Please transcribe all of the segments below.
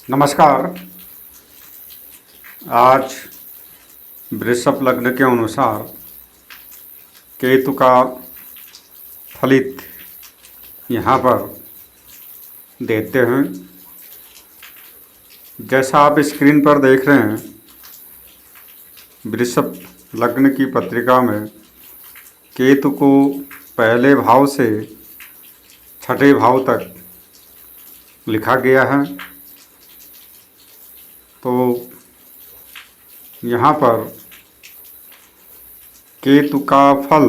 नमस्कार। आज वृषभ लग्न के अनुसार केतु का फलित यहाँ पर देते हैं। जैसा आप स्क्रीन पर देख रहे हैं, वृषभ लग्न की पत्रिका में केतु को पहले भाव से छठे भाव तक लिखा गया है। तो यहाँ पर केतु का फल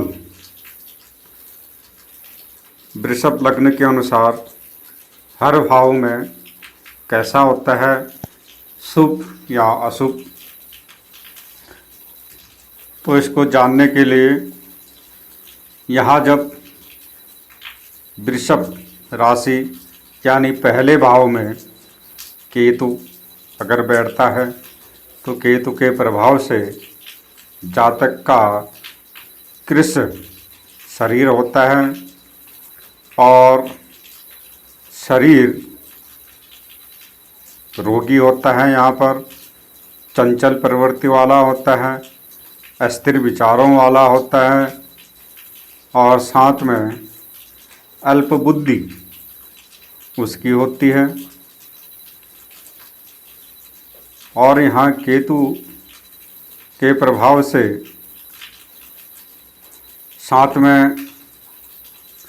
वृषभ लग्न के अनुसार हर भाव में कैसा होता है, शुभ या अशुभ, तो इसको जानने के लिए यहाँ जब वृषभ राशि यानी पहले भाव में केतु अगर बैठता है तो केतु के प्रभाव से जातक का कृश शरीर होता है और शरीर रोगी होता है। यहाँ पर चंचल प्रवृत्ति वाला होता है, अस्थिर विचारों वाला होता है और साथ में अल्प बुद्धि उसकी होती है। और यहाँ केतु के प्रभाव से साथ में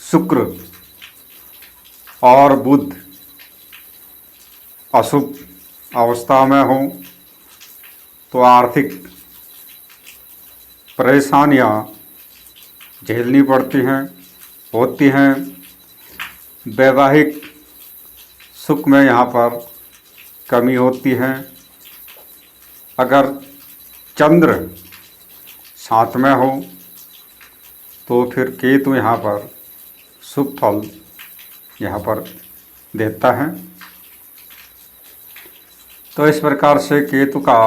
शुक्र और बुध अशुभ अवस्था में हो तो आर्थिक परेशानियाँ झेलनी पड़ती हैं, होती हैं। वैवाहिक सुख में यहाँ पर कमी होती है। अगर चंद्र साथ में हो तो फिर केतु यहाँ पर शुभ फल यहाँ पर देता है। तो इस प्रकार से केतु का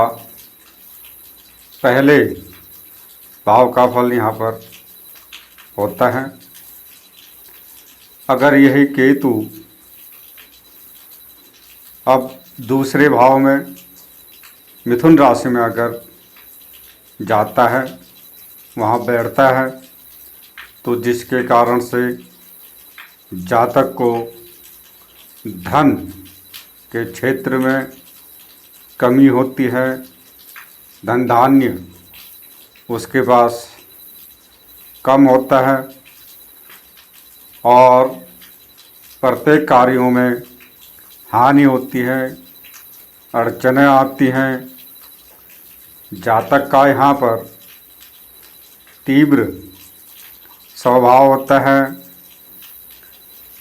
पहले भाव का फल यहाँ पर होता है। अगर यही केतु अब दूसरे भाव में मिथुन राशि में अगर जाता है, वहाँ बैठता है, तो जिसके कारण से जातक को धन के क्षेत्र में कमी होती है, धन धान्य उसके पास कम होता है और प्रत्येक कार्यों में हानि होती है, अड़चनें आती हैं। जातक का यहाँ पर तीव्र स्वभाव होता है।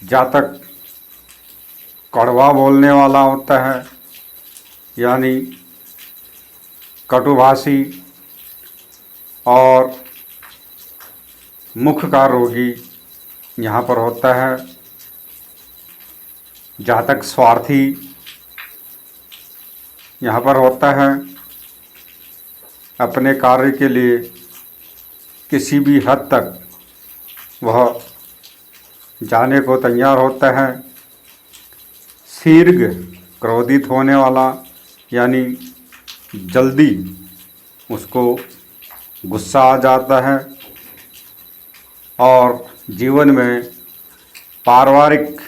जातक कड़वा बोलने वाला होता है, यानी कटुभाषी और मुख का रोगी यहाँ पर होता है। जातक स्वार्थी यहाँ पर होता है। अपने कार्य के लिए किसी भी हद तक वह जाने को तैयार होता है। शीघ्र क्रोधित होने वाला, यानी जल्दी उसको गुस्सा आ जाता है और जीवन में पारिवारिक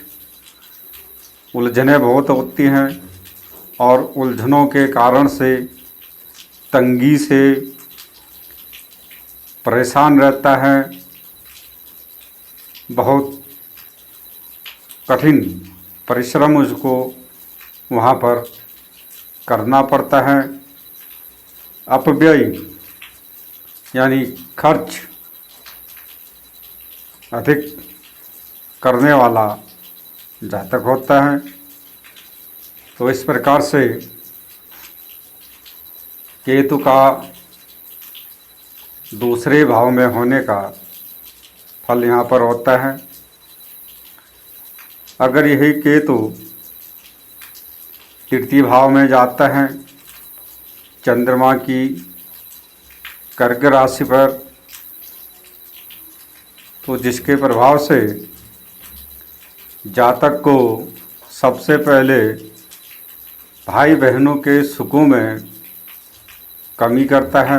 उलझनें बहुत होती हैं और उलझनों के कारण से तंगी से परेशान रहता है। बहुत कठिन परिश्रम उसको वहाँ पर करना पड़ता है। अपव्यय यानी खर्च अधिक करने वाला जातक होता है। तो इस प्रकार से केतु का दूसरे भाव में होने का फल यहाँ पर होता है। अगर यही केतु तृतीय भाव में जाता है चंद्रमा की कर्क राशि पर, तो जिसके प्रभाव से जातक को सबसे पहले भाई बहनों के सुखों में कमी करता है,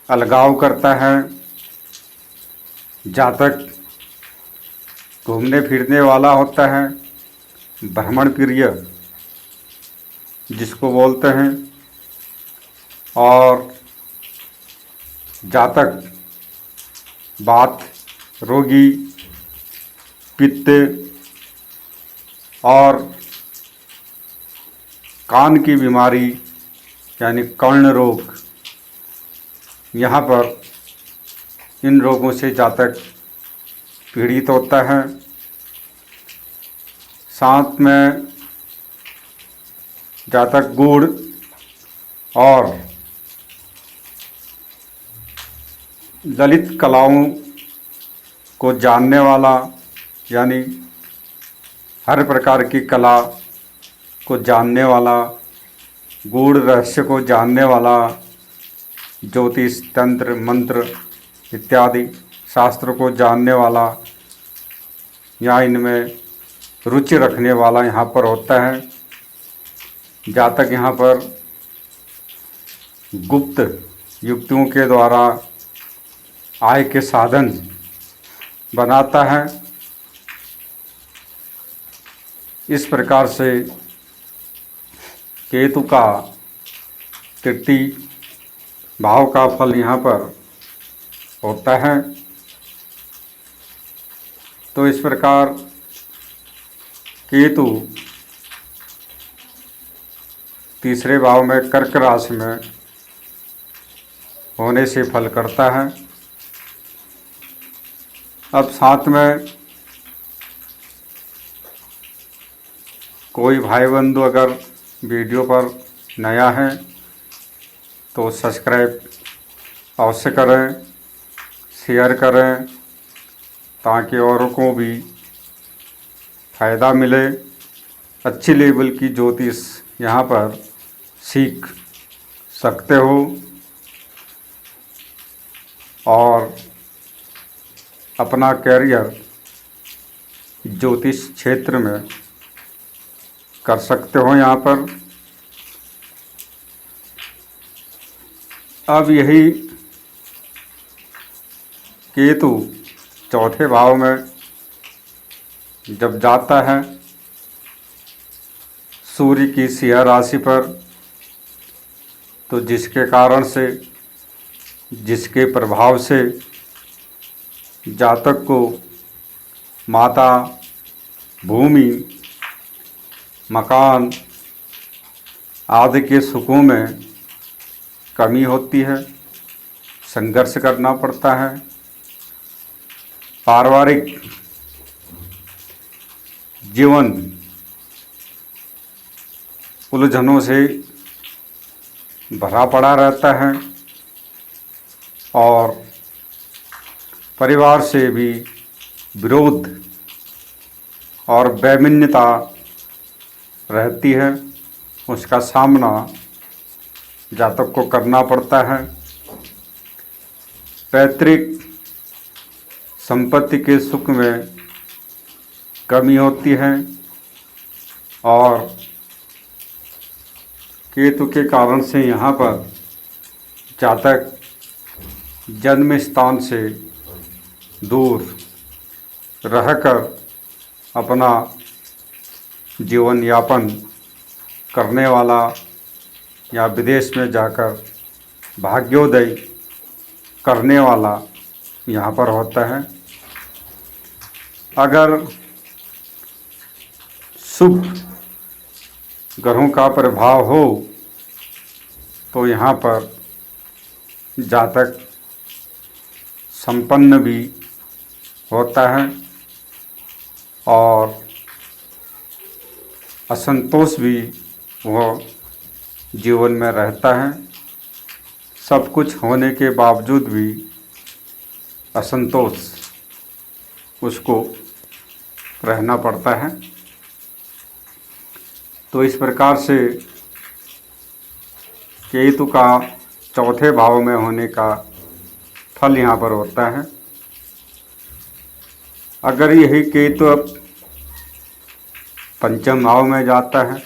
अलगाव करता है। जातक घूमने फिरने वाला होता है, भ्रमण प्रिय जिसको बोलते हैं। और जातक वात रोगी, पित्त और कान की बीमारी यानी कर्ण रोग, यहाँ पर इन रोगों से जातक पीड़ित होता है। साथ में जातक गुण और ललित कलाओं को जानने वाला, यानी हर प्रकार की कला को जानने वाला, गूढ़ रहस्य को जानने वाला, ज्योतिष तंत्र मंत्र इत्यादि शास्त्र को जानने वाला या इनमें रुचि रखने वाला यहाँ पर होता है। जातक यहाँ पर गुप्त युक्तियों के द्वारा आय के साधन बनाता है। इस प्रकार से केतु का तृतीय भाव का फल यहाँ पर होता है। तो इस प्रकार केतु तीसरे भाव में कर्क राशि में होने से फल करता है। अब साथ में कोई भाई बंधु अगर वीडियो पर नया है तो सब्सक्राइब अवश्य करें, शेयर करें, ताकि औरों को भी फ़ायदा मिले। अच्छी लेवल की ज्योतिष यहाँ पर सीख सकते हो और अपना कैरियर ज्योतिष क्षेत्र में कर सकते हो यहाँ पर। अब यही केतु चौथे भाव में जब जाता है सूर्य की सिंह राशि पर, तो जिसके कारण से, जिसके प्रभाव से जातक को माता, भूमि, मकान आदि के सुखों में कमी होती है, संघर्ष करना पड़ता है। पारिवारिक जीवन उलझनों से भरा पड़ा रहता है और परिवार से भी विरोध और वैमनता रहती है। उसका सामना जातक को करना पड़ता है। पैतृक संपत्ति के सुख में कमी होती है और केतु के कारण से यहाँ पर जातक जन्म स्थान से दूर रहकर अपना जीवन यापन करने वाला या विदेश में जाकर भाग्योदय करने वाला यहाँ पर होता है। अगर शुभ ग्रहों का प्रभाव हो तो यहाँ पर जातक संपन्न भी होता है और असंतोष भी वह जीवन में रहता है। सब कुछ होने के बावजूद भी असंतोष उसको रहना पड़ता है। तो इस प्रकार से केतु का चौथे भाव में होने का फल यहाँ पर होता है। अगर यही केतु अब पंचम भाव में जाता है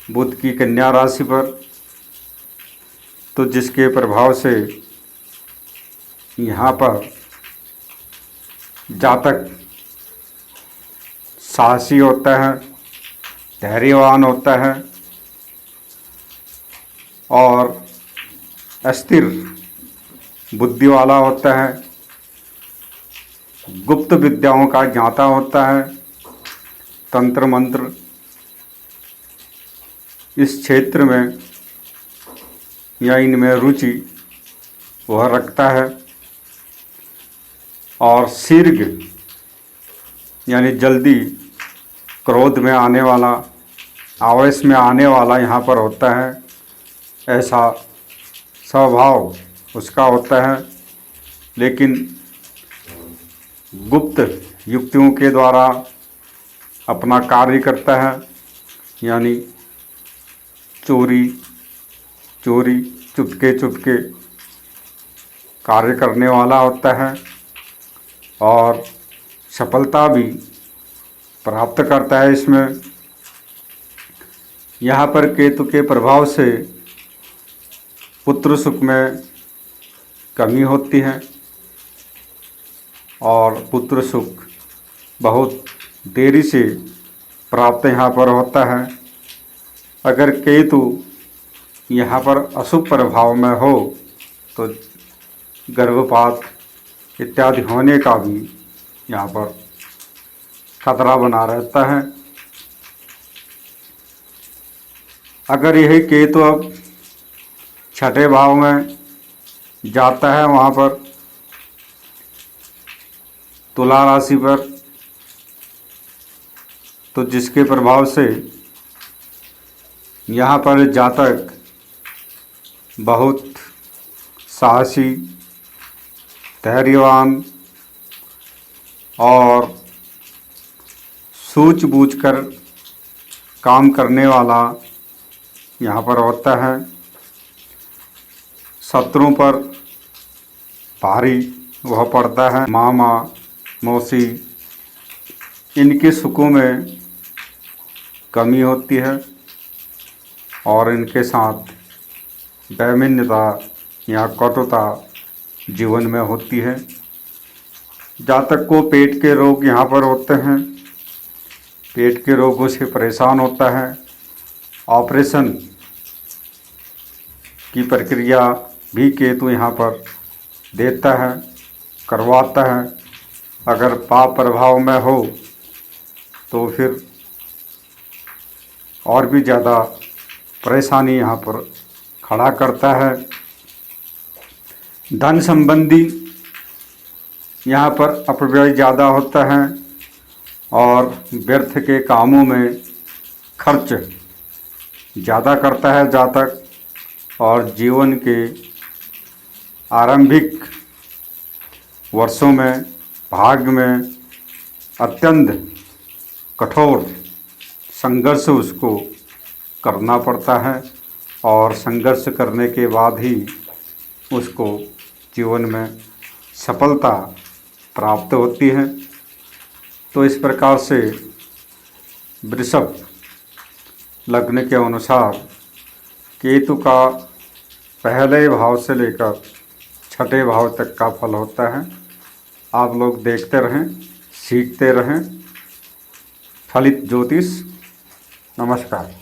बुध की कन्या राशि पर, तो जिसके प्रभाव से यहाँ पर जातक साहसी होता है, धैर्यवान होता है और स्थिर बुद्धि वाला होता है, गुप्त विद्याओं का ज्ञाता होता है, तंत्र मंत्र इस क्षेत्र में या इनमें रुचि वह रखता है और शीघ्र यानी जल्दी क्रोध में आने वाला, आवेश में आने वाला यहाँ पर होता है, ऐसा स्वभाव उसका होता है। लेकिन गुप्त युक्तियों के द्वारा अपना कार्य करता है, यानी चोरी चुपके चुपके कार्य करने वाला होता है और सफलता भी प्राप्त करता है इसमें। यहाँ पर केतु के प्रभाव से पुत्र सुख में कमी होती है और पुत्र सुख बहुत देरी से प्राप्त यहाँ पर होता है। अगर केतु यहाँ पर अशुभ प्रभाव में हो तो गर्भपात इत्यादि होने का भी यहाँ पर खतरा बना रहता है। अगर यही केतु अब छठे भाव में जाता है वहाँ पर तुला राशि पर, तो जिसके प्रभाव से यहाँ पर जातक बहुत साहसी, धैर्यवान और सूझबूझकर काम करने वाला यहाँ पर होता है। शत्रुओं पर भारी वह पड़ता है। मामा मौसी इनके सुखों में कमी होती है और इनके साथ दैन्यता या कटुता जीवन में होती है। जातक को पेट के रोग यहाँ पर होते हैं, पेट के रोगों से परेशान होता है। ऑपरेशन की प्रक्रिया भी केतु यहाँ पर देता है, करवाता है। अगर पाप प्रभाव में हो तो फिर और भी ज़्यादा परेशानी यहाँ पर खड़ा करता है। धन संबंधी यहाँ पर अपव्यय ज़्यादा होता है और व्यर्थ के कामों में खर्च ज़्यादा करता है जातक, और जीवन के आरंभिक वर्षों में भाग में अत्यंत कठोर संघर्ष उसको करना पड़ता है और संघर्ष करने के बाद ही उसको जीवन में सफलता प्राप्त होती है। तो इस प्रकार से वृषभ लग्न के अनुसार केतु का पहले भाव से लेकर छठे भाव तक का फल होता है। आप लोग देखते रहें, सीखते रहें। फलित ज्योतिष। नमस्कार।